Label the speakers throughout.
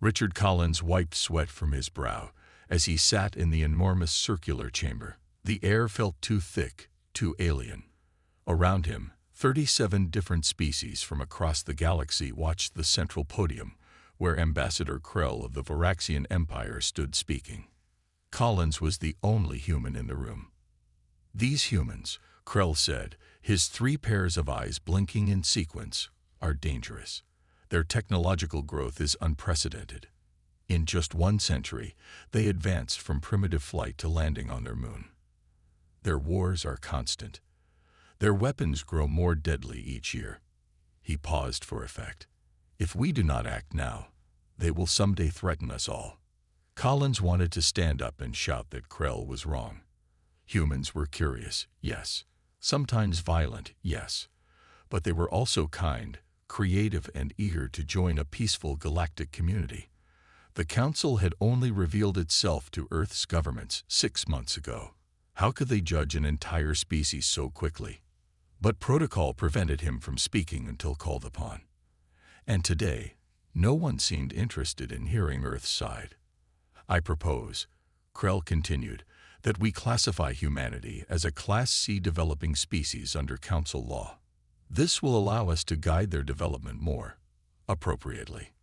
Speaker 1: Richard Collins wiped sweat from his brow as he sat in the enormous circular chamber. The air felt too thick, too alien. Around him, 37 different species from across the galaxy watched the central podium, where Ambassador Krell of the Varaxian Empire stood speaking. Collins was the only human in the room. "These humans," Krell said, his 3 pairs of eyes blinking in sequence, "are dangerous. Their technological growth is unprecedented. In just 1 century, they advanced from primitive flight to landing on their moon. Their wars are constant. Their weapons grow more deadly each year." He paused for effect. "If we do not act now, they will someday threaten us all." Collins wanted to stand up and shout that Krell was wrong. Humans were curious, yes. Sometimes violent, yes. But they were also kind, creative, and eager to join a peaceful galactic community. The Council had only revealed itself to Earth's governments 6 months ago. How could they judge an entire species so quickly? But protocol prevented him from speaking until called upon. And today, no one seemed interested in hearing Earth's side. "I propose," Krell continued, "that we classify humanity as a Class C developing species under Council law. This will allow us to guide their development more appropriately."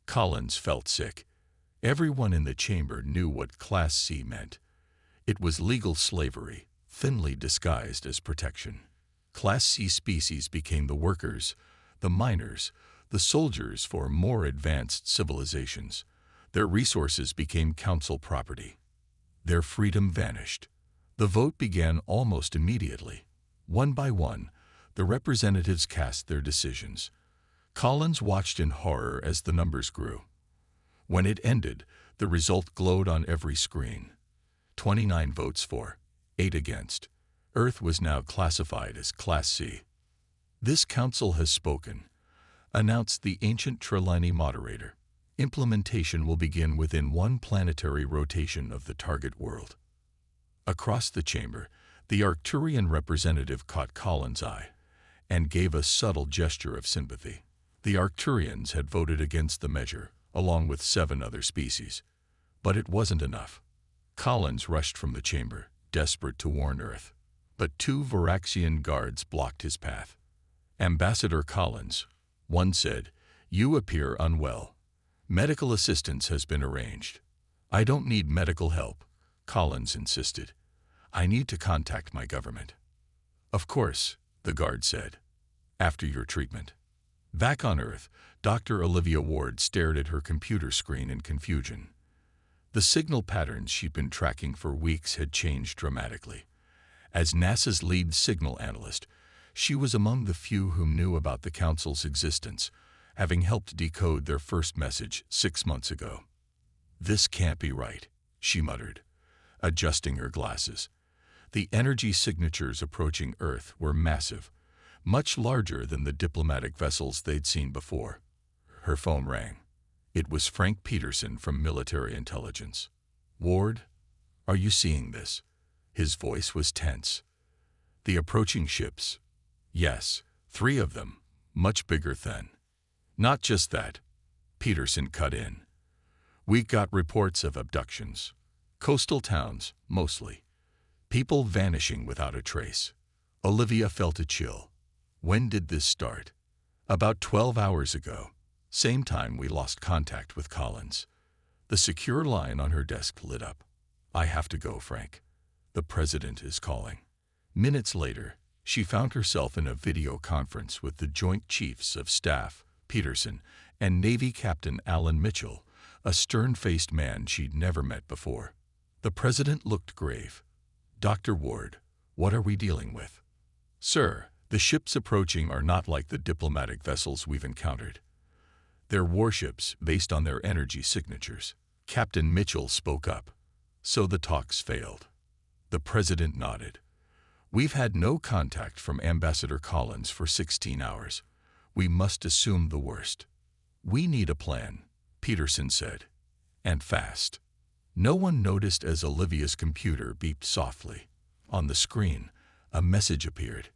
Speaker 1: Collins felt sick. Everyone in the chamber knew what Class C meant. It was legal slavery, thinly disguised as protection. Class C species became the workers, the miners, the soldiers for more advanced civilizations. Their resources became Council property. Their freedom vanished. The vote began almost immediately. One by one, the representatives cast their decisions. Collins watched in horror as the numbers grew. When it ended, the result glowed on every screen. 29 votes for, 8 against. Earth was now classified as Class C. "This Council has spoken," announced the ancient Trelawney moderator. "Implementation will begin within 1 planetary rotation of the target world." Across the chamber, the Arcturian representative caught Collins' eye and gave a subtle gesture of sympathy. The Arcturians had voted against the measure, along with 7 other species. But it wasn't enough. Collins rushed from the chamber, desperate to warn Earth. But 2 Varaxian guards blocked his path. "Ambassador Collins," one said, "you appear unwell. Medical assistance has been arranged." "I don't need medical help," Collins insisted. "I need to contact my government." "Of course," the guard said. "After your treatment." Back on Earth, Dr. Olivia Ward stared at her computer screen in confusion. The signal patterns she'd been tracking for weeks had changed dramatically. As NASA's lead signal analyst, she was among the few who knew about the Council's existence, having helped decode their first message 6 months ago. "This can't be right," she muttered, adjusting her glasses. The energy signatures approaching Earth were massive, much larger than the diplomatic vessels they'd seen before. Her phone rang. It was Frank Peterson from Military Intelligence. "Ward, are you seeing this?" His voice was tense. "The approaching ships?" "Yes, 3 of them, much bigger than." "Not just that," Peterson cut in. "We got reports of abductions. Coastal towns, mostly. People vanishing without a trace." Olivia felt a chill. "When did this start?" "About 12 hours ago. Same time we lost contact with Collins." The secure line on her desk lit up. "I have to go, Frank. The President is calling." Minutes later, she found herself in a video conference with the Joint Chiefs of Staff, Peterson, and Navy Captain Alan Mitchell, a stern-faced man she'd never met before. The President looked grave. "Dr. Ward, what are we dealing with?" "Sir, the ships approaching are not like the diplomatic vessels we've encountered. They're warships based on their energy signatures." Captain Mitchell spoke up. "So the talks failed." The President nodded. "We've had no contact from Ambassador Collins for 16 hours. We must assume the worst." "We need a plan," Peterson said. "And fast." No one noticed as Olivia's computer beeped softly. On the screen, a message appeared.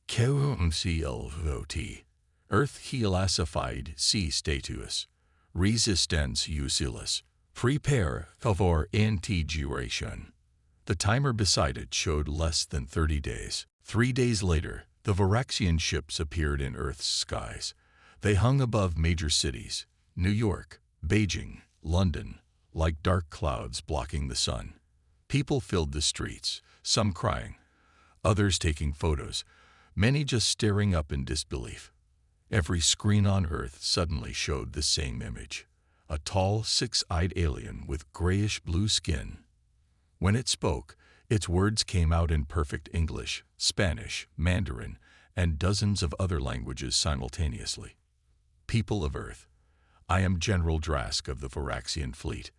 Speaker 1: "KOMCLVOT. Earth Classified C status. Resistance useless. Prepare for integration. The timer beside it showed less than 30 days. 3 days later, the Varaxian ships appeared in Earth's skies. They hung above major cities, New York, Beijing, London, like dark clouds blocking the sun. People filled the streets, some crying, others taking photos, many just staring up in disbelief. Every screen on Earth suddenly showed the same image: a tall, six-eyed alien with grayish-blue skin. When it spoke, its words came out in perfect English, Spanish, Mandarin, and dozens of other languages simultaneously. People of Earth, I am General Drask of the Varaxian Fleet.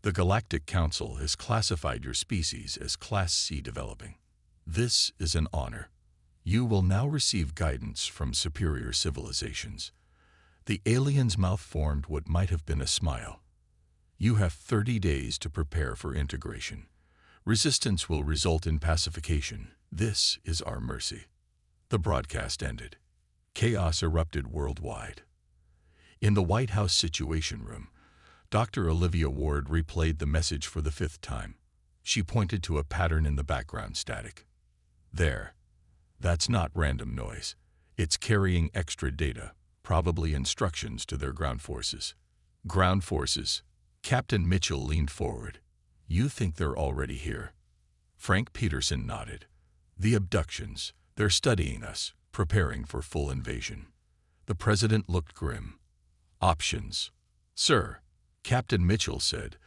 Speaker 1: The Galactic Council has classified your species as Class C developing. This is an honor. You will now receive guidance from superior civilizations. The alien's mouth formed what might have been a smile. You have 30 days to prepare for integration. Resistance will result in pacification. This is our mercy. The broadcast ended. Chaos erupted worldwide. In the White House Situation Room, Dr. Olivia Ward replayed the message for the 5th time. She pointed to a pattern in the background static. There. That's not random noise. It's carrying extra data, probably instructions to their ground forces. Ground forces. Captain Mitchell leaned forward. You think they're already here? Frank Peterson nodded. The abductions. They're studying us, preparing for full invasion. The president looked grim. Options. Sir, Captain Mitchell said,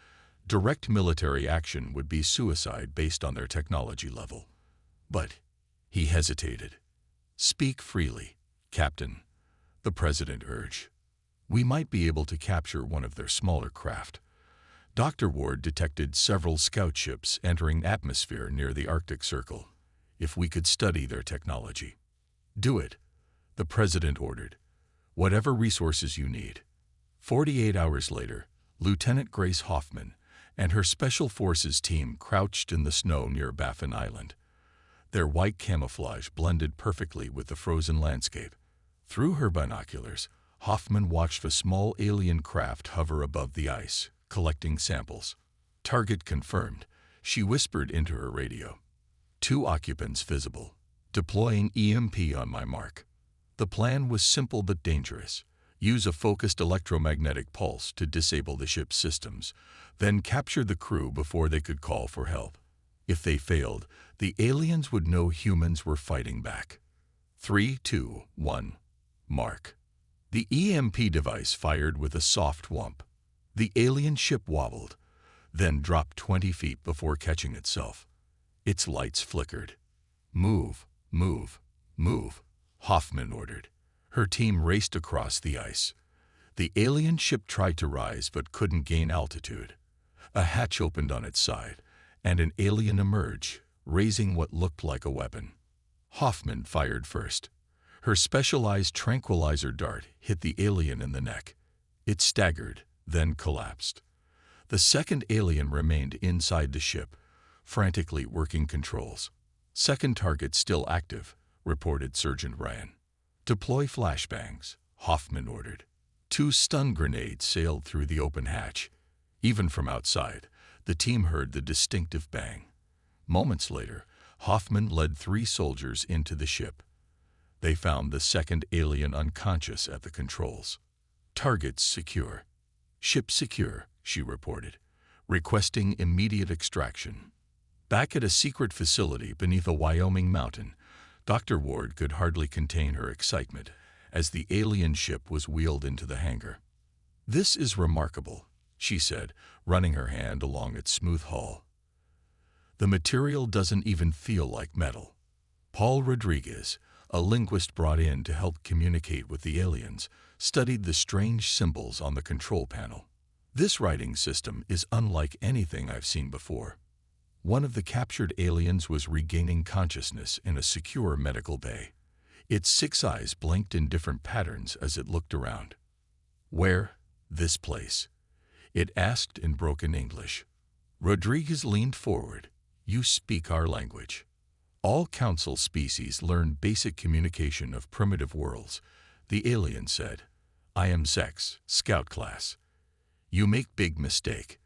Speaker 1: direct military action would be suicide based on their technology level. But he hesitated. Speak freely, Captain, the president urged. We might be able to capture one of their smaller craft. Dr. Ward detected several scout ships entering atmosphere near the Arctic Circle. If we could study their technology. Do it, the president ordered. Whatever resources you need. 48 hours later, Lieutenant Grace Hoffman and her Special Forces team crouched in the snow near Baffin Island. Their white camouflage blended perfectly with the frozen landscape. Through her binoculars, Hoffman watched a small alien craft hover above the ice, collecting samples. Target confirmed, she whispered into her radio. 2 occupants visible. Deploying EMP on my mark. The plan was simple but dangerous. Use a focused electromagnetic pulse to disable the ship's systems, then capture the crew before they could call for help. If they failed, the aliens would know humans were fighting back. 3, 2, 1. Mark. The EMP device fired with a soft whump. The alien ship wobbled, then dropped 20 feet before catching itself. Its lights flickered. Move, move, move, Hoffman ordered. Her team raced across the ice. The alien ship tried to rise but couldn't gain altitude. A hatch opened on its side, and an alien emerged, raising what looked like a weapon. Hoffman fired first. Her specialized tranquilizer dart hit the alien in the neck. It staggered, then collapsed. The second alien remained inside the ship, frantically working controls. Second target still active, reported Sergeant Ryan. Deploy flashbangs, Hoffman ordered. 2 stun grenades sailed through the open hatch. Even from outside, the team heard the distinctive bang. Moments later, Hoffman led 3 soldiers into the ship. They found the second alien unconscious at the controls. Targets secure. Ship secure, she reported, requesting immediate extraction. Back at a secret facility beneath a Wyoming mountain, Dr. Ward could hardly contain her excitement as the alien ship was wheeled into the hangar. This is remarkable, she said, running her hand along its smooth hull. The material doesn't even feel like metal. Paul Rodriguez, a linguist brought in to help communicate with the aliens, studied the strange symbols on the control panel. This writing system is unlike anything I've seen before. One of the captured aliens was regaining consciousness in a secure medical bay. Its 6 eyes blinked in different patterns as it looked around. Where? This place. It asked in broken English. Rodriguez leaned forward. You speak our language. All council species learn basic communication of primitive worlds, the alien said. I am Zex, scout class. You make big mistake.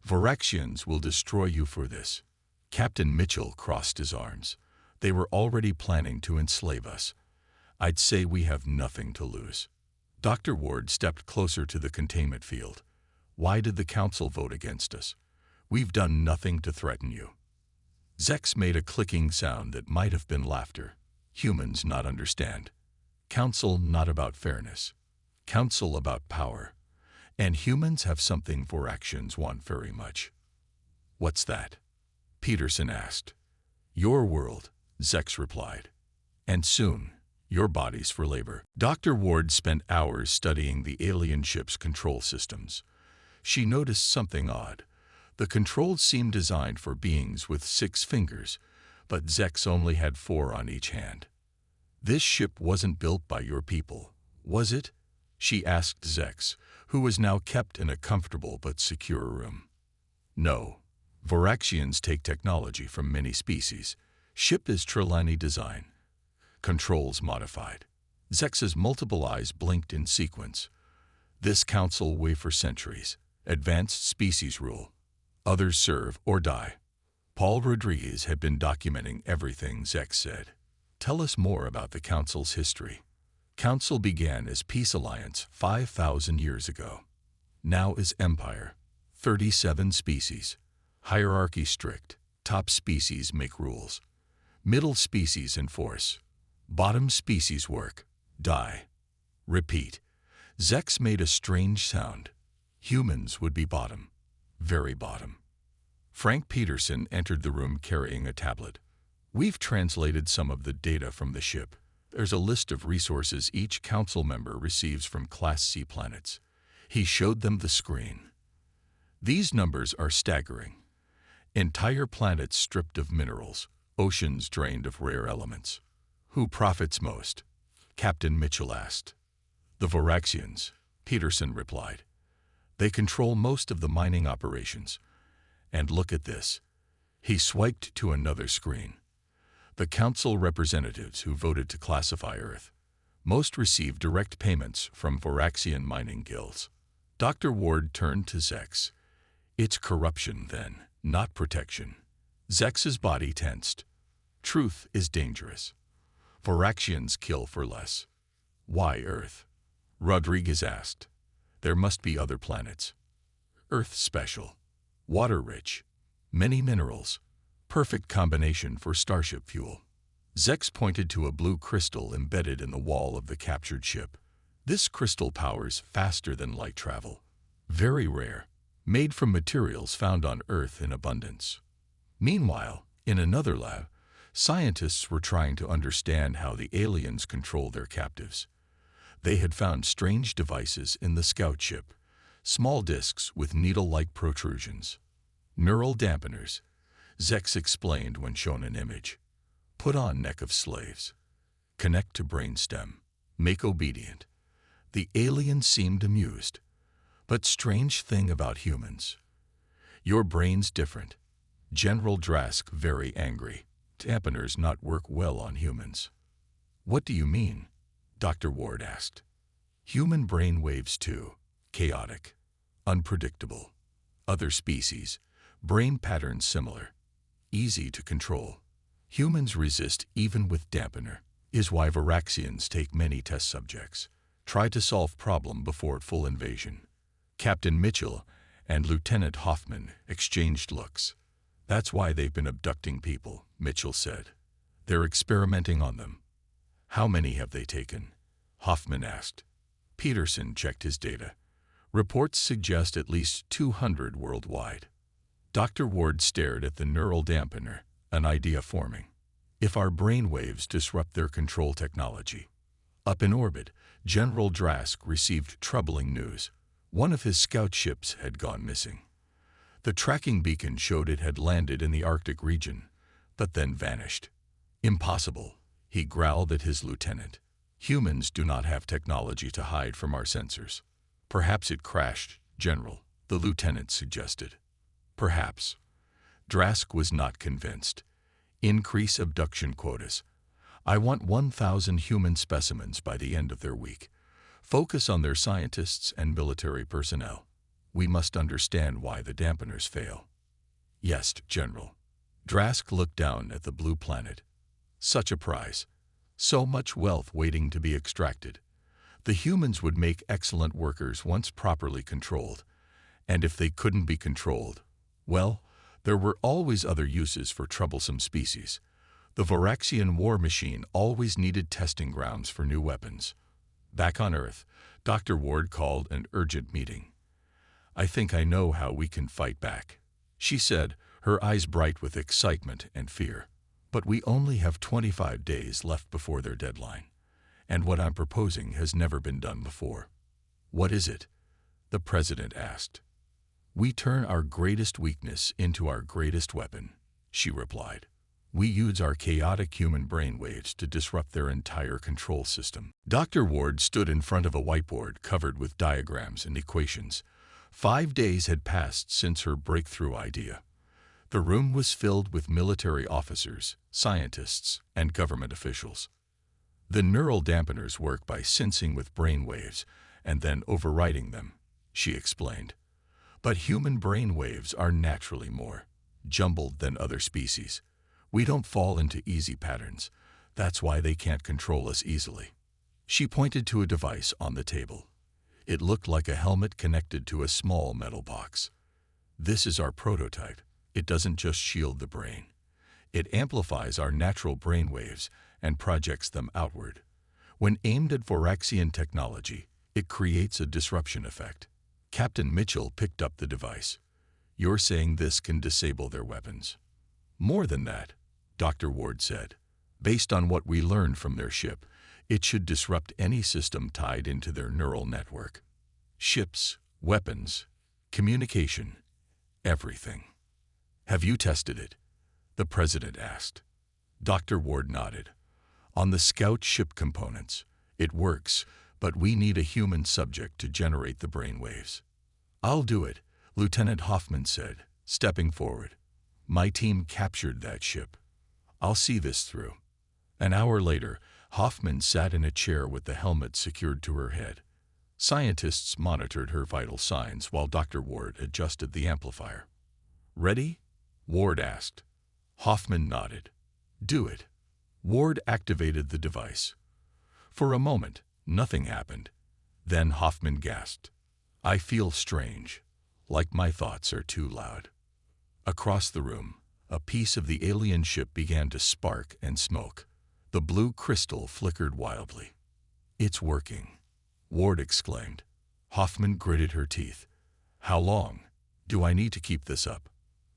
Speaker 1: Voraxians will destroy you for this. Captain Mitchell crossed his arms. They were already planning to enslave us. I'd say we have nothing to lose. Dr. Ward stepped closer to the containment field. Why did the council vote against us? We've done nothing to threaten you. Zex made a clicking sound that might have been laughter. Humans not understand. Council not about fairness. Council about power. And humans have something Voraxians want very much. What's that? Peterson asked. Your world, Zex replied. And soon, your bodies for labor. Dr. Ward spent hours studying the alien ship's control systems. She noticed something odd. The controls seemed designed for beings with 6 fingers, but Zex only had 4 on each hand. This ship wasn't built by your people, was it? She asked Zex, who was now kept in a comfortable but secure room. No. Voraxians take technology from many species. Ship is Trelawney design. Controls modified. Zex's multiple eyes blinked in sequence. This council way for centuries. Advanced species rule. Others serve or die. Paul Rodriguez had been documenting everything Zex said. Tell us more about the council's history. Council began as Peace Alliance 5,000 years ago. Now is Empire. 37 species. Hierarchy strict. Top species make rules. Middle species enforce. Bottom species work. Die. Repeat. Zex made a strange sound. Humans would be bottom. Very bottom. Frank Peterson entered the room carrying a tablet. We've translated some of the data from the ship. There's a list of resources each council member receives from Class C planets. He showed them the screen. These numbers are staggering. Entire planets stripped of minerals, oceans drained of rare elements. Who profits most? Captain Mitchell asked. The Voraxians, Peterson replied. They control most of the mining operations. And look at this. He swiped to another screen. The council representatives who voted to classify Earth. Most receive direct payments from Voraxian mining guilds. Dr. Ward turned to Zex. It's corruption, then, not protection. Zex's body tensed. Truth is dangerous. Voraxians kill for less. Why Earth? Rodriguez asked. There must be other planets. Earth special. Water-rich. Many minerals. Perfect combination for starship fuel. Zex pointed to a blue crystal embedded in the wall of the captured ship. This crystal powers faster than light travel. Very rare. Made from materials found on Earth in abundance. Meanwhile, in another lab, scientists were trying to understand how the aliens control their captives. They had found strange devices in the scout ship, small discs with needle-like protrusions. Neural dampeners, Zex explained when shown an image. Put on neck of slaves. Connect to brainstem. Make obedient. The aliens seemed amused. But strange thing about humans. Your brain's different. General Drask very angry. Dampeners not work well on humans. What do you mean? Dr. Ward asked. Human brain waves too. Chaotic. Unpredictable. Other species. Brain patterns similar. Easy to control. Humans resist even with dampener. Is why Voraxians take many test subjects. Try to solve problem before full invasion. Captain Mitchell and Lieutenant Hoffman exchanged looks. That's why they've been abducting people, Mitchell said. They're experimenting on them. How many have they taken? Hoffman asked. Peterson checked his data. Reports suggest at least 200 worldwide. Dr. Ward stared at the neural dampener, an idea forming. If our brainwaves disrupt their control technology. Up in orbit, General Drask received troubling news. One of his scout ships had gone missing. The tracking beacon showed it had landed in the Arctic region, but then vanished. Impossible, he growled at his lieutenant. Humans do not have technology to hide from our sensors. Perhaps it crashed, General, the lieutenant suggested. Perhaps. Drask was not convinced. Increase abduction quotas. I want 1,000 human specimens by the end of their week. Focus on their scientists and military personnel. we must understand why the dampeners fail. Yes, General. Drask looked down at the blue planet. Such a prize. So much wealth waiting to be extracted. The humans would make excellent workers once properly controlled. And if they couldn't be controlled, well, there were always other uses for troublesome species. The Voraxian war machine always needed testing grounds for new weapons. Back on Earth, Dr. Ward called an urgent meeting. "I think I know how we can fight back," she said, her eyes bright with excitement and fear. "But we only have 25 days left before their deadline. And what I'm proposing has never been done before." "What is it?" the President asked. "We turn our greatest weakness into our greatest weapon," she replied. "We use our chaotic human brainwaves to disrupt their entire control system." Dr. Ward stood in front of a whiteboard covered with diagrams and equations. 5 days had passed since her breakthrough idea. The room was filled with military officers, scientists, and government officials. "The neural dampeners work by sensing with brain waves and then overriding them," she explained. "But human brain waves are naturally more jumbled than other species. We don't fall into easy patterns. That's why they can't control us easily." She pointed to a device on the table. It looked like a helmet connected to a small metal box. "This is our prototype. It doesn't just shield the brain. It amplifies our natural brain waves and projects them outward. When aimed at Voraxian technology, it creates a disruption effect." Captain Mitchell picked up the device. "You're saying this can disable their weapons?" "More than that," Dr. Ward said. "Based on what we learned from their ship, it should disrupt any system tied into their neural network. Ships, weapons, communication, everything." "Have you tested it?" the President asked. Dr. Ward nodded. "On the scout ship components, it works, but we need a human subject to generate the brainwaves." "I'll do it," Lieutenant Hoffman said, stepping forward. "My team captured that ship. I'll see this through." An hour later, Hoffman sat in a chair with the helmet secured to her head. Scientists monitored her vital signs while Dr. Ward adjusted the amplifier. "Ready?" Ward asked. Hoffman nodded. "Do it." Ward activated the device. For a moment, nothing happened. Then Hoffman gasped. "I feel strange, like my thoughts are too loud." Across the room, a piece of the alien ship began to spark and smoke. The blue crystal flickered wildly. "It's working," Ward exclaimed. Hoffman gritted her teeth. "How long do I need to keep this up?"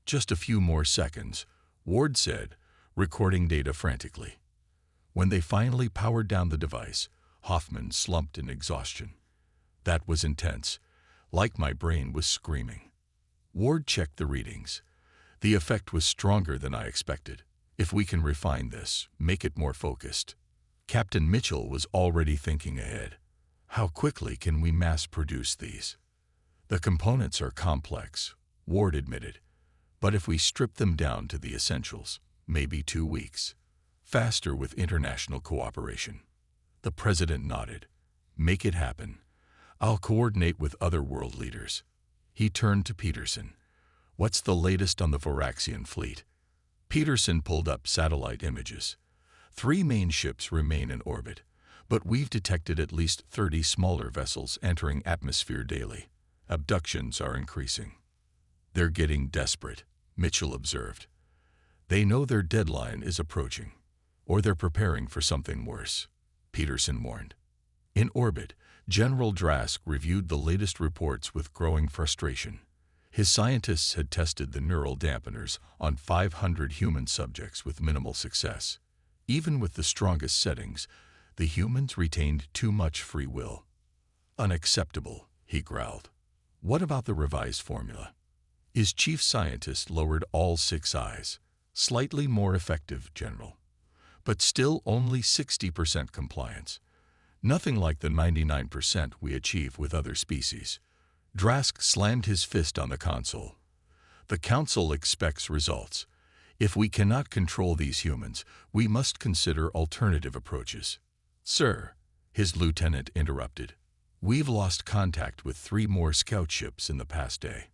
Speaker 1: "Just a few more seconds," Ward said, recording data frantically. When they finally powered down the device, Hoffman slumped in exhaustion. "That was intense, like my brain was screaming." Ward checked the readings. "The effect was stronger than I expected. If we can refine this, make it more focused." Captain Mitchell was already thinking ahead. "How quickly can we mass-produce these?" "The components are complex," Ward admitted. "But if we strip them down to the essentials, maybe 2 weeks. Faster with international cooperation." The President nodded. "Make it happen. I'll coordinate with other world leaders." He turned to Peterson. "What's the latest on the Voraxian fleet?" Peterson pulled up satellite images. 3 main ships remain in orbit, but we've detected at least 30 smaller vessels entering atmosphere daily. Abductions are increasing. "They're getting desperate," Mitchell observed. "They know their deadline is approaching, or they're preparing for something worse," Peterson warned. In orbit, General Drask reviewed the latest reports with growing frustration. His scientists had tested the neural dampeners on 500 human subjects with minimal success. Even with the strongest settings, the humans retained too much free will. "Unacceptable," he growled. "What about the revised formula?" His chief scientist lowered all 6 eyes. "Slightly more effective, General. But still only 60% compliance. Nothing like the 99% we achieve with other species." Drask slammed his fist on the console. "The Council expects results. If we cannot control these humans, we must consider alternative approaches." "Sir," his lieutenant interrupted. We've lost contact with 3 more scout ships in the past day,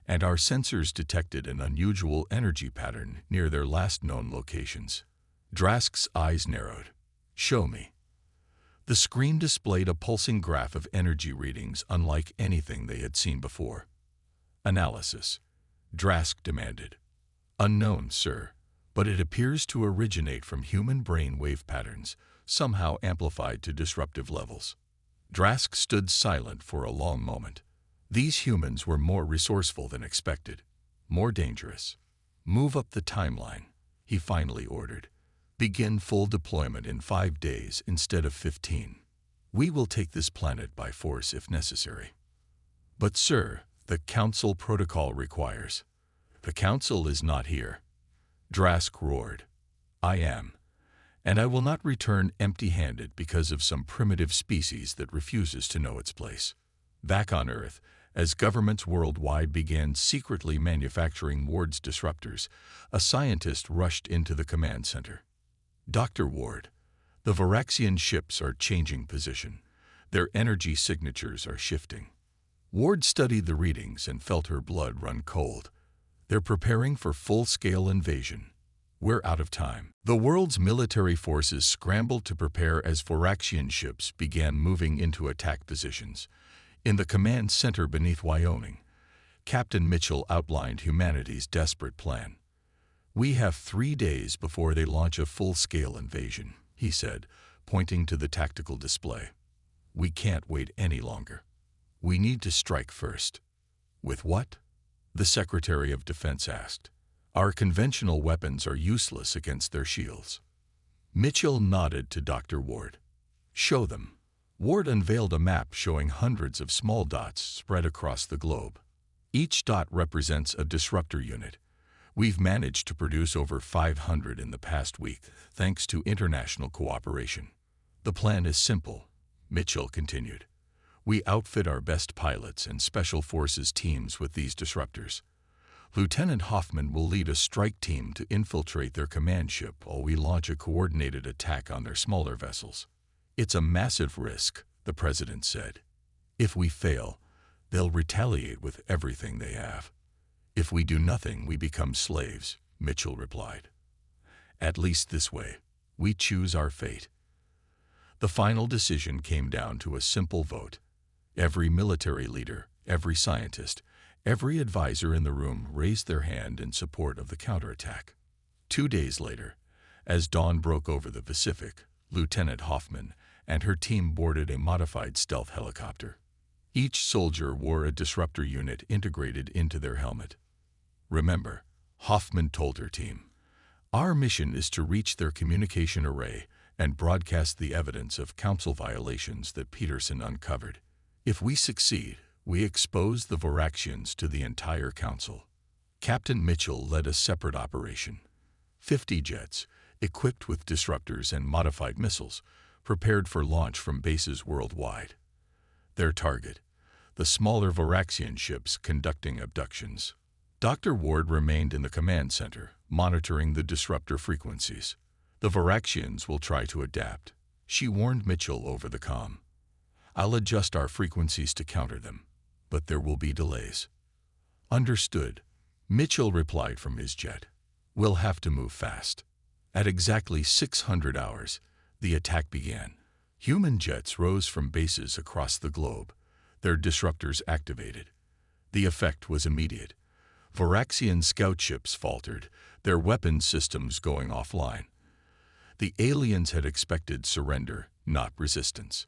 Speaker 1: and our sensors detected an unusual energy pattern near their last known locations. Drask's eyes narrowed. Show me. The screen displayed a pulsing graph of energy readings unlike anything they had seen before. Analysis. Drask demanded. Unknown, sir, but it appears to originate from human brain wave patterns, somehow amplified to disruptive levels. Drask stood silent for a long moment. These humans were more resourceful than expected, more dangerous. Move up the timeline, he finally ordered. Begin full deployment in 5 days instead of 15. We will take this planet by force if necessary. But sir, the Council protocol requires. The Council is not here. Drask roared. I am. And I will not return empty-handed because of some primitive species that refuses to know its place. Back on Earth, as governments worldwide began secretly manufacturing Ward's disruptors, a scientist rushed into the command center. Dr. Ward, the Varaxian ships are changing position. Their energy signatures are shifting. Ward studied the readings and felt her blood run cold. They're preparing for full-scale invasion. We're out of time. The world's military forces scrambled to prepare as Varaxian ships began moving into attack positions. In the command center beneath Wyoming, Captain Mitchell outlined humanity's desperate plan. We have 3 days before they launch a full-scale invasion, he said, pointing to the tactical display. We can't wait any longer. We need to strike first. With what? The Secretary of Defense asked. Our conventional weapons are useless against their shields. Mitchell nodded to Dr. Ward. Show them. Ward unveiled a map showing hundreds of small dots spread across the globe. Each dot represents a disruptor unit. We've managed to produce over 500 in the past week, thanks to international cooperation. The plan is simple, Mitchell continued. We outfit our best pilots and special forces teams with these disruptors. Lieutenant Hoffman will lead a strike team to infiltrate their command ship while we launch a coordinated attack on their smaller vessels. It's a massive risk, the president said. If we fail, they'll retaliate with everything they have. If we do nothing, we become slaves, Mitchell replied. At least this way, we choose our fate. The final decision came down to a simple vote. Every military leader, every scientist, every advisor in the room raised their hand in support of the counterattack. 2 days later, as dawn broke over the Pacific, Lieutenant Hoffman and her team boarded a modified stealth helicopter. Each soldier wore a disruptor unit integrated into their helmet. Remember, Hoffman told her team, our mission is to reach their communication array and broadcast the evidence of Council violations that Peterson uncovered. If we succeed, we expose the Varaxians to the entire Council. Captain Mitchell led a separate operation. 50 jets, equipped with disruptors and modified missiles, prepared for launch from bases worldwide. Their target, the smaller Varaxian ships conducting abductions. Dr. Ward remained in the command center, monitoring the disruptor frequencies. The Varaxians will try to adapt, she warned Mitchell over the comm. I'll adjust our frequencies to counter them, but there will be delays. Understood, Mitchell replied from his jet. We'll have to move fast. At exactly 600 hours, the attack began. Human jets rose from bases across the globe, their disruptors activated. The effect was immediate. Varaxian scout ships faltered, their weapons systems going offline. The aliens had expected surrender, not resistance.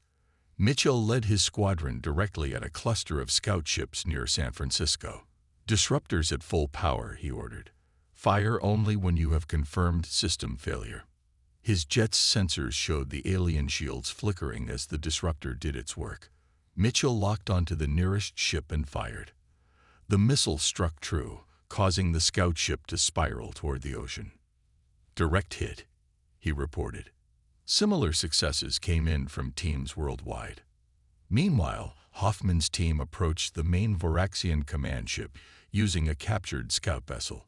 Speaker 1: Mitchell led his squadron directly at a cluster of scout ships near San Francisco. Disruptors at full power, he ordered. Fire only when you have confirmed system failure. His jet's sensors showed the alien shields flickering as the disruptor did its work. Mitchell locked onto the nearest ship and fired. The missile struck true, causing the scout ship to spiral toward the ocean. Direct hit, he reported. Similar successes came in from teams worldwide. Meanwhile, Hoffman's team approached the main Varaxian command ship using a captured scout vessel.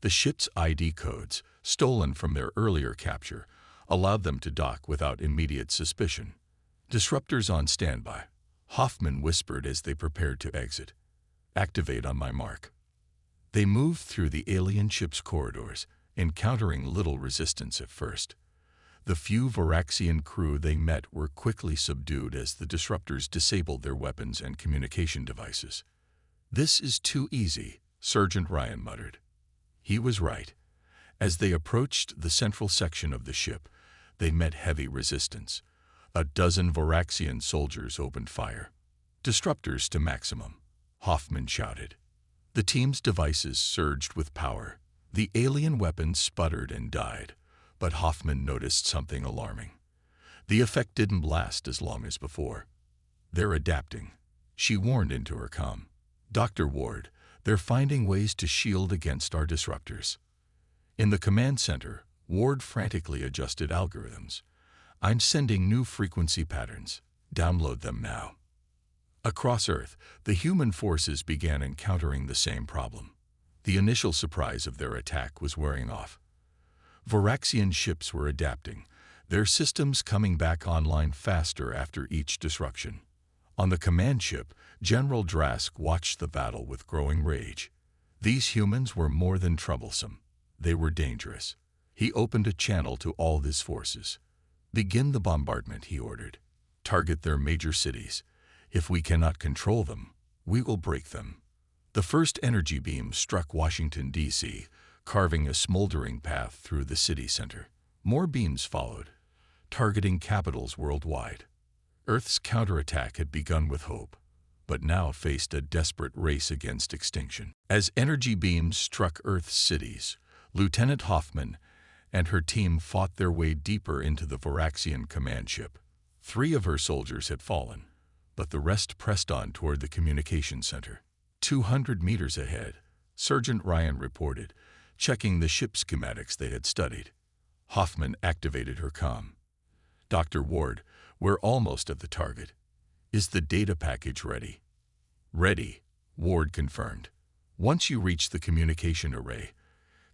Speaker 1: The ship's ID codes, stolen from their earlier capture, allowed them to dock without immediate suspicion. Disruptors on standby. Hoffman whispered as they prepared to exit. "Activate on my mark." They moved through the alien ship's corridors, encountering little resistance at first. The few Varaxian crew they met were quickly subdued as the disruptors disabled their weapons and communication devices. "This is too easy," Sergeant Ryan muttered. He was right. As they approached the central section of the ship, they met heavy resistance. A dozen Varaxian soldiers opened fire. "Disruptors to maximum," Hoffman shouted. The team's devices surged with power. The alien weapons sputtered and died, but Hoffman noticed something alarming. The effect didn't last as long as before. "They're adapting," she warned into her comm. "Dr. Ward, they're finding ways to shield against our disruptors." In the command center, Ward frantically adjusted algorithms. "I'm sending new frequency patterns. Download them now." Across Earth, the human forces began encountering the same problem. The initial surprise of their attack was wearing off. Varaxian ships were adapting, their systems coming back online faster after each disruption. On the command ship, General Drask watched the battle with growing rage. These humans were more than troublesome. They were dangerous. He opened a channel to all his forces. "Begin the bombardment," he ordered. "Target their major cities. If we cannot control them, we will break them." The first energy beam struck Washington, D.C., carving a smoldering path through the city center. More beams followed, targeting capitals worldwide. Earth's counterattack had begun with hope, but now faced a desperate race against extinction. As energy beams struck Earth's cities, Lieutenant Hoffman and her team fought their way deeper into the Varaxian command ship. 3 of her soldiers had fallen, but the rest pressed on toward the communication center. 200 meters ahead, Sergeant Ryan reported, checking the ship schematics they had studied. Hoffman activated her comm. "Dr. Ward, we're almost at the target. Is the data package ready?" "Ready," Ward confirmed. "Once you reach the communication array,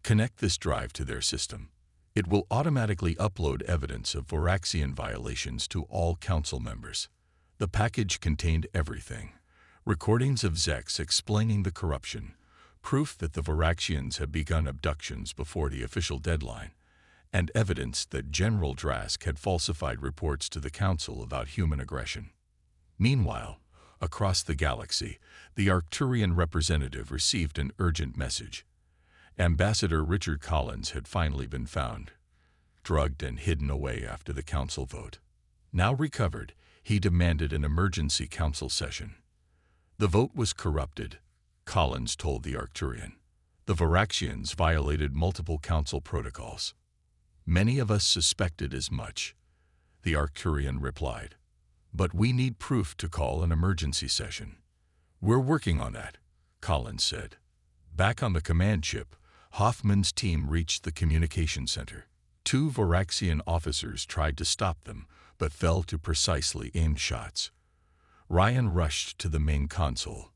Speaker 1: connect this drive to their system. It will automatically upload evidence of Varaxian violations to all council members." The package contained everything: recordings of Zex explaining the corruption, proof that the Varaxians had begun abductions before the official deadline, and evidence that General Drask had falsified reports to the Council about human aggression. Meanwhile, across the galaxy, the Arcturian representative received an urgent message. Ambassador Richard Collins had finally been found, drugged and hidden away after the Council vote. Now recovered, he demanded an emergency Council session. The vote was corrupted, Collins told the Arcturian. The Varaxians violated multiple Council protocols. "Many of us suspected as much," the Arcturian replied. "But we need proof to call an emergency session." "We're working on that," Collins said. Back on the command ship, Hoffman's team reached the communication center. 2 Varaxian officers tried to stop them, but fell to precisely aimed shots. Ryan rushed to the main console.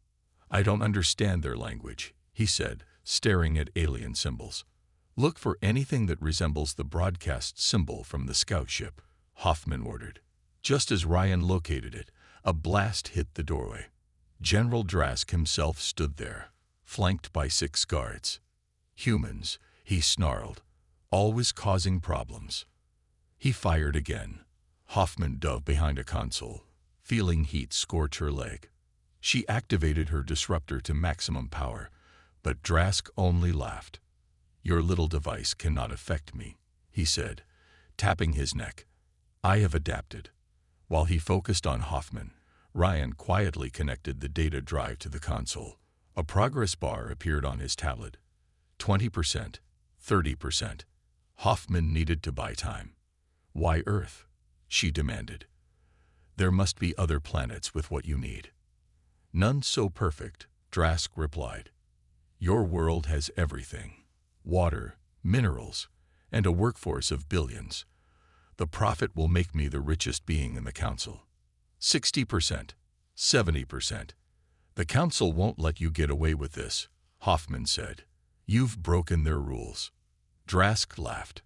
Speaker 1: "I don't understand their language," he said, staring at alien symbols. "Look for anything that resembles the broadcast symbol from the scout ship," Hoffman ordered. Just as Ryan located it, a blast hit the doorway. General Drask himself stood there, flanked by 6 guards. "Humans," he snarled, "always causing problems." He fired again. Hoffman dove behind a console, feeling heat scorch her leg. She activated her disruptor to maximum power, but Drask only laughed. "Your little device cannot affect me," he said, tapping his neck. "I have adapted." While he focused on Hoffman, Ryan quietly connected the data drive to the console. A progress bar appeared on his tablet. 20%, 30%. Hoffman needed to buy time. "Why Earth?" she demanded. "There must be other planets with what you need." "None so perfect," Drask replied. "Your world has everything: water, minerals, and a workforce of billions. The profit will make me the richest being in the Council." 60%, 70%. "The Council won't let you get away with this," Hoffman said. "You've broken their rules." Drask laughed.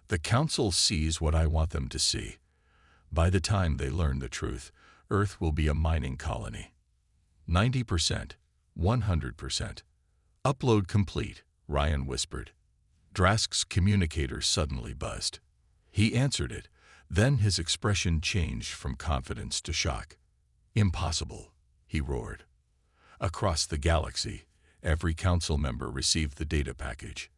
Speaker 1: "The Council sees what I want them to see. By the time they learn the truth, Earth will be a mining colony. 90%, 100%. Upload complete, Ryan whispered. Drask's communicator suddenly buzzed. He answered it, then his expression changed from confidence to shock. Impossible, he roared. Across the galaxy, every council member received the data package.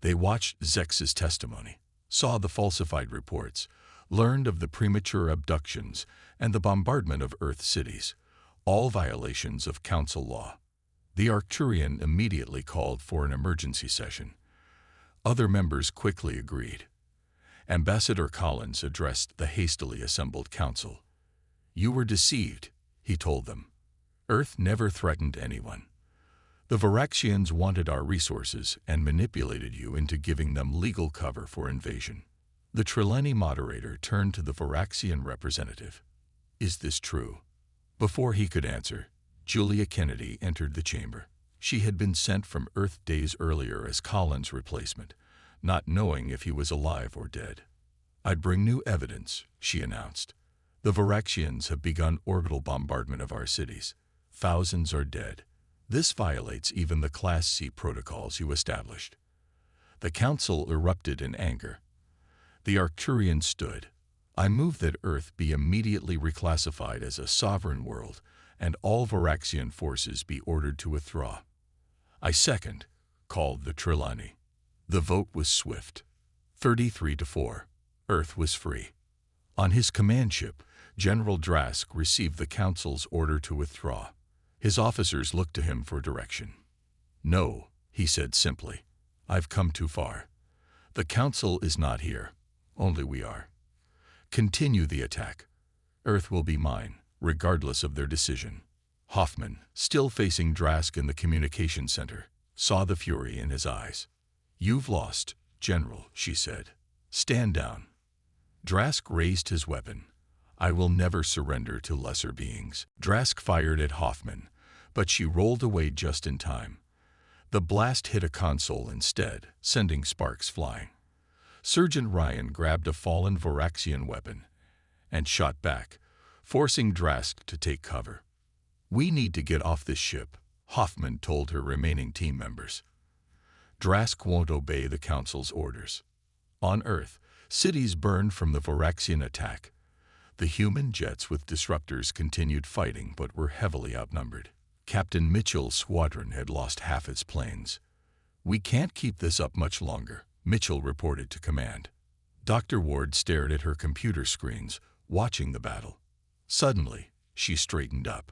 Speaker 1: They watched Zex's testimony, saw the falsified reports, learned of the premature abductions and the bombardment of Earth cities, all violations of council law. The Arcturian immediately called for an emergency session. Other members quickly agreed. Ambassador Collins addressed the hastily assembled council. "You were deceived," he told them. "Earth never threatened anyone. The Varaxians wanted our resources and manipulated you into giving them legal cover for invasion." The Trelawney moderator turned to the Varaxian representative. "Is this true?" Before he could answer, Julia Kennedy entered the chamber. She had been sent from Earth days earlier as Collins' replacement, not knowing if he was alive or dead. "I'd bring new evidence," she announced. "The Varaxians have begun orbital bombardment of our cities. Thousands are dead. This violates even the Class C protocols you established." The council erupted in anger. The Arcturian stood. "I move that Earth be immediately reclassified as a sovereign world and all Varaxian forces be ordered to withdraw." "I second," called the Trelawney. The vote was swift. 33-4. Earth was free. On his command ship, General Drask received the council's order to withdraw. His officers looked to him for direction. "No," he said simply. "I've come too far. The council is not here. Only we are. Continue the attack. Earth will be mine, regardless of their decision." Hoffman, still facing Drask in the communication center, saw the fury in his eyes. "You've lost, General," she said. "Stand down." Drask raised his weapon. "I will never surrender to lesser beings." Drask fired at Hoffman, but she rolled away just in time. The blast hit a console instead, sending sparks flying. Sergeant Ryan grabbed a fallen Varaxian weapon and shot back, forcing Drask to take cover. "We need to get off this ship," Hoffman told her remaining team members. "Drask won't obey the Council's orders." On Earth, cities burned from the Varaxian attack. The human jets with disruptors continued fighting but were heavily outnumbered. Captain Mitchell's squadron had lost half its planes. "We can't keep this up much longer," Mitchell reported to command. Dr. Ward stared at her computer screens, watching the battle. Suddenly, she straightened up.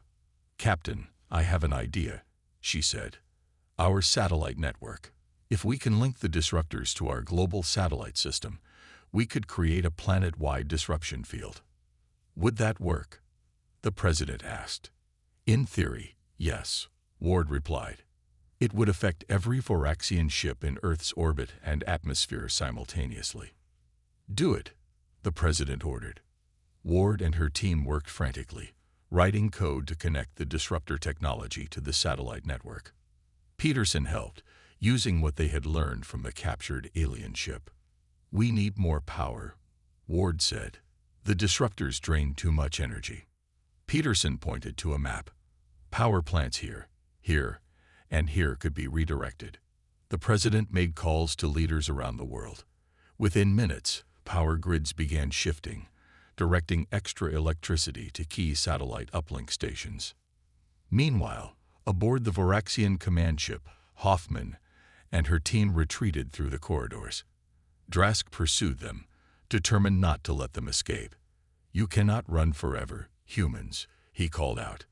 Speaker 1: "Captain, I have an idea," she said. "Our satellite network. If we can link the disruptors to our global satellite system, we could create a planet-wide disruption field." "Would that work?" the President asked. "In theory, yes," Ward replied. "It would affect every Varaxian ship in Earth's orbit and atmosphere simultaneously." "Do it," the President ordered. Ward and her team worked frantically, writing code to connect the disruptor technology to the satellite network. Peterson helped, using what they had learned from the captured alien ship. "We need more power," Ward said. "The disruptors drain too much energy." Peterson pointed to a map. "Power plants here, here, and here could be redirected." The President made calls to leaders around the world. Within minutes, power grids began shifting, directing extra electricity to key satellite uplink stations. Meanwhile, aboard the Varaxian command ship, Hoffman and her team retreated through the corridors. Drask pursued them, determined not to let them escape. "You cannot run forever, humans," he called out.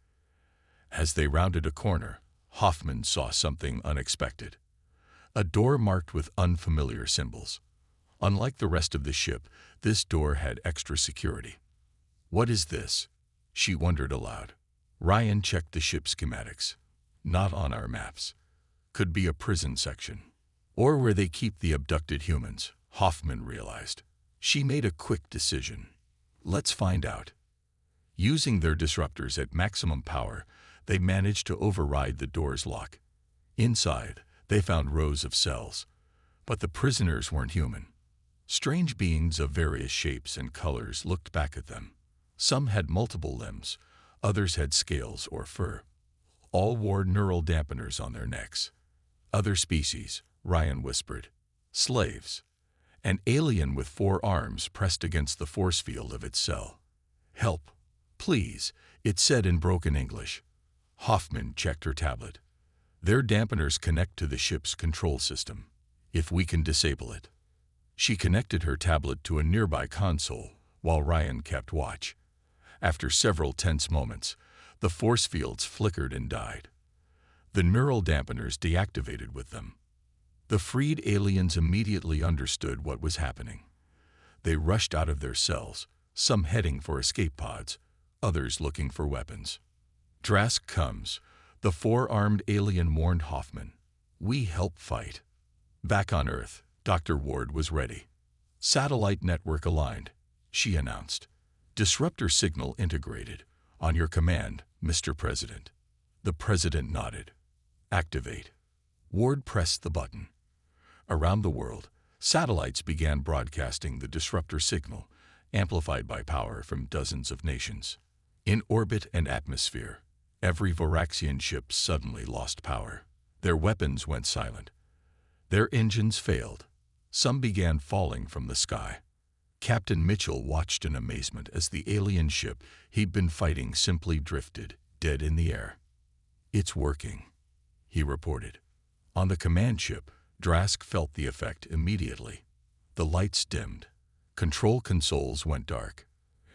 Speaker 1: As they rounded a corner, Hoffman saw something unexpected. A door marked with unfamiliar symbols. Unlike the rest of the ship, this door had extra security. "What is this?" she wondered aloud. Ryan checked the ship schematics. "Not on our maps. Could be a prison section. Or where they keep the abducted humans," Hoffman realized. She made a quick decision. "Let's find out." Using their disruptors at maximum power, they managed to override the door's lock. Inside, they found rows of cells. But the prisoners weren't human. Strange beings of various shapes and colors looked back at them. Some had multiple limbs, others had scales or fur. All wore neural dampeners on their necks. Other species, Ryan whispered. Slaves. An alien with 4 arms pressed against the force field of its cell. Help, please, it said in broken English. Hoffman checked her tablet. Their dampeners connect to the ship's control system. If we can disable it. She connected her tablet to a nearby console while Ryan kept watch. After several tense moments, the force fields flickered and died. The neural dampeners deactivated with them. The freed aliens immediately understood what was happening. They rushed out of their cells, some heading for escape pods, others looking for weapons. Drask comes, the 4-armed alien warned Hoffman. We help fight. Back on Earth, Dr. Ward was ready. Satellite network aligned, she announced. Disruptor signal integrated. On your command, Mr. President. The President nodded. Activate. Ward pressed the button. Around the world, satellites began broadcasting the disruptor signal, amplified by power from dozens of nations. In orbit and atmosphere, every Voraxian ship suddenly lost power. Their weapons went silent. Their engines failed. Some began falling from the sky. Captain Mitchell watched in amazement as the alien ship he'd been fighting simply drifted, dead in the air. It's working, he reported. On the command ship, Drask felt the effect immediately. The lights dimmed. Control consoles went dark.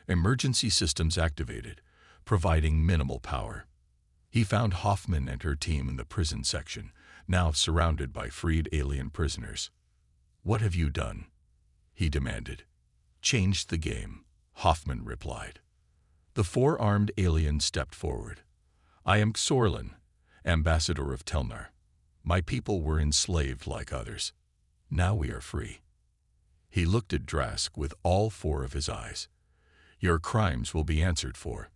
Speaker 1: Emergency systems activated, providing minimal power. He found Hoffman and her team in the prison section, now surrounded by freed alien prisoners. What have you done? He demanded. Changed the game, Hoffman replied. The 4-armed alien stepped forward. I am Xorlin, ambassador of Telnar. My people were enslaved like others. Now we are free. He looked at Drask with all 4 of his eyes. Your crimes will be answered for.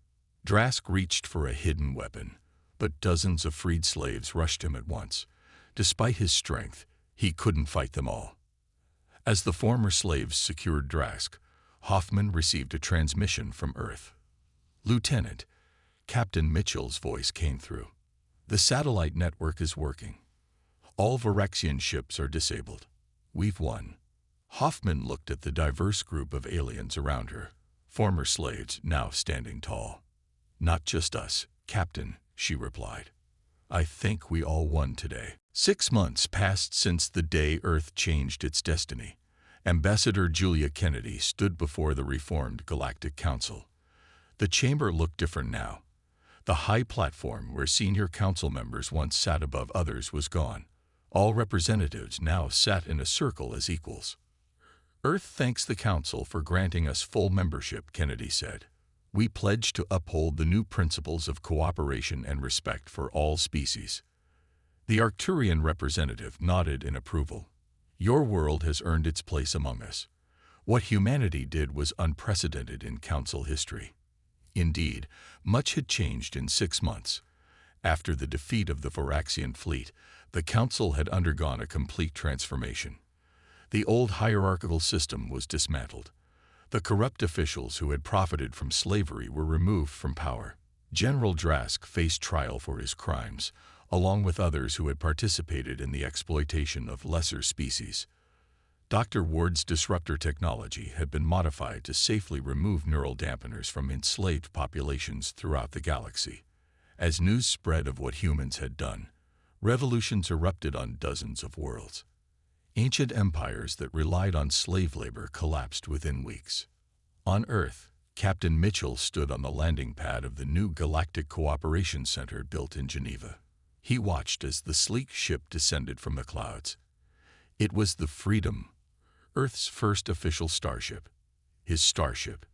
Speaker 1: Drask reached for a hidden weapon, but dozens of freed slaves rushed him at once. Despite his strength, he couldn't fight them all. As the former slaves secured Drask, Hoffman received a transmission from Earth. Lieutenant, Captain Mitchell's voice came through. The satellite network is working. All Voraxian ships are disabled. We've won. Hoffman looked at the diverse group of aliens around her, former slaves now standing tall. Not just us, Captain, she replied. I think we all won today. 6 months passed since the day Earth changed its destiny. Ambassador Julia Kennedy stood before the reformed Galactic Council. The chamber looked different now. The high platform where senior council members once sat above others was gone. All representatives now sat in a circle as equals. Earth thanks the Council for granting us full membership, Kennedy said. We pledge to uphold the new principles of cooperation and respect for all species. The Arcturian representative nodded in approval. Your world has earned its place among us. What humanity did was unprecedented in Council history. Indeed, much had changed in 6 months. After the defeat of the Voraxian fleet, the Council had undergone a complete transformation. The old hierarchical system was dismantled. The corrupt officials who had profited from slavery were removed from power. General Drask faced trial for his crimes, along with others who had participated in the exploitation of lesser species. Dr. Ward's disruptor technology had been modified to safely remove neural dampeners from enslaved populations throughout the galaxy. As news spread of what humans had done, revolutions erupted on dozens of worlds. Ancient empires that relied on slave labor collapsed within weeks. On Earth, Captain Mitchell stood on the landing pad of the new Galactic Cooperation Center built in Geneva. He watched as the sleek ship descended from the clouds. It was the Freedom, Earth's first official starship. His starship.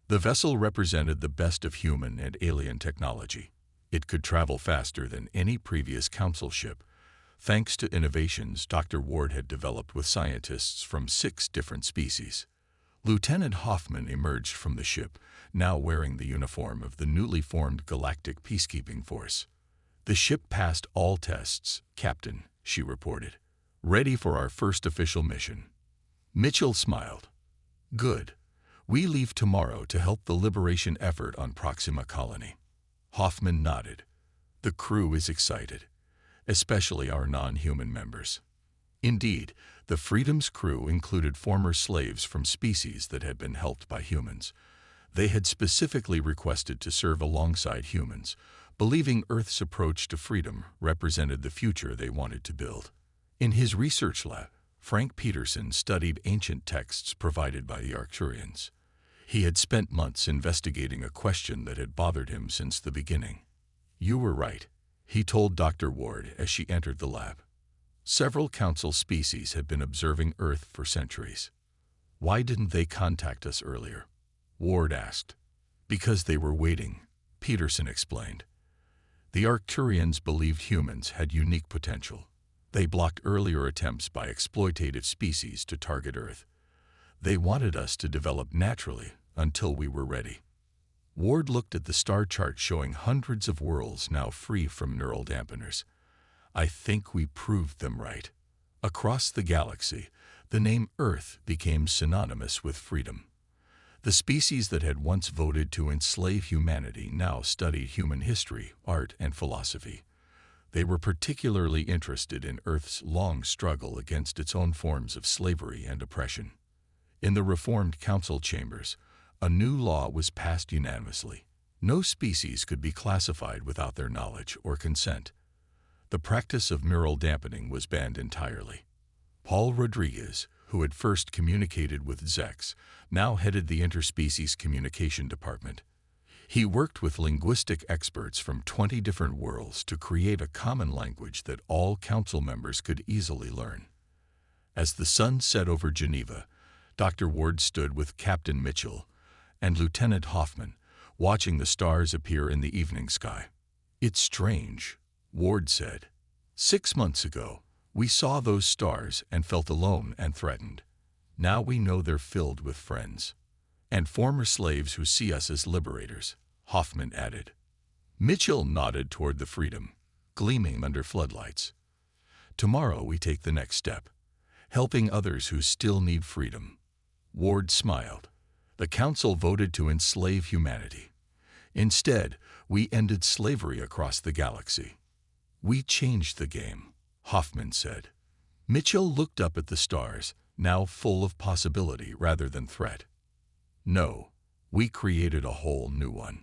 Speaker 1: The vessel represented the best of human and alien technology. It could travel faster than any previous Council ship, thanks to innovations Dr. Ward had developed with scientists from 6 different species. Lieutenant Hoffman emerged from the ship, now wearing the uniform of the newly formed Galactic Peacekeeping Force. The ship passed all tests, Captain, she reported. Ready for our first official mission. Mitchell smiled. Good. We leave tomorrow to help the liberation effort on Proxima Colony. Hoffman nodded. The crew is excited, especially our non-human members. Indeed, the Freedom's crew included former slaves from species that had been helped by humans. They had specifically requested to serve alongside humans, believing Earth's approach to freedom represented the future they wanted to build. In his research lab, Frank Peterson studied ancient texts provided by the Arcturians. He had spent months investigating a question that had bothered him since the beginning. "You were right," he told Dr. Ward as she entered the lab. "Several council species had been observing Earth for centuries. Why didn't they contact us earlier?" Ward asked. "Because they were waiting," Peterson explained. The Arcturians believed humans had unique potential. They blocked earlier attempts by exploitative species to target Earth. They wanted us to develop naturally until we were ready. Ward looked at the star chart showing hundreds of worlds now free from neural dampeners. "I think we proved them right." Across the galaxy, the name Earth became synonymous with freedom. The species that had once voted to enslave humanity now studied human history, art, and philosophy. They were particularly interested in Earth's long struggle against its own forms of slavery and oppression. In the reformed council chambers, a new law was passed unanimously. No species could be classified without their knowledge or consent. The practice of neural dampening was banned entirely. Paul Rodriguez, who had first communicated with Zex, now headed the interspecies communication department. He worked with linguistic experts from 20 different worlds to create a common language that all council members could easily learn. As the sun set over Geneva, Dr. Ward stood with Captain Mitchell and Lieutenant Hoffman, watching the stars appear in the evening sky. "It's strange," Ward said. "6 months ago, we saw those stars and felt alone and threatened. Now we know they're filled with friends. And former slaves who see us as liberators," Hoffman added. Mitchell nodded toward the Freedom, gleaming under floodlights. "Tomorrow we take the next step, helping others who still need freedom." Ward smiled. "The Council voted to enslave humanity. Instead, we ended slavery across the galaxy." "We changed the game," Hoffman said. Mitchell looked up at the stars, now full of possibility rather than threat. "No, we created a whole new one."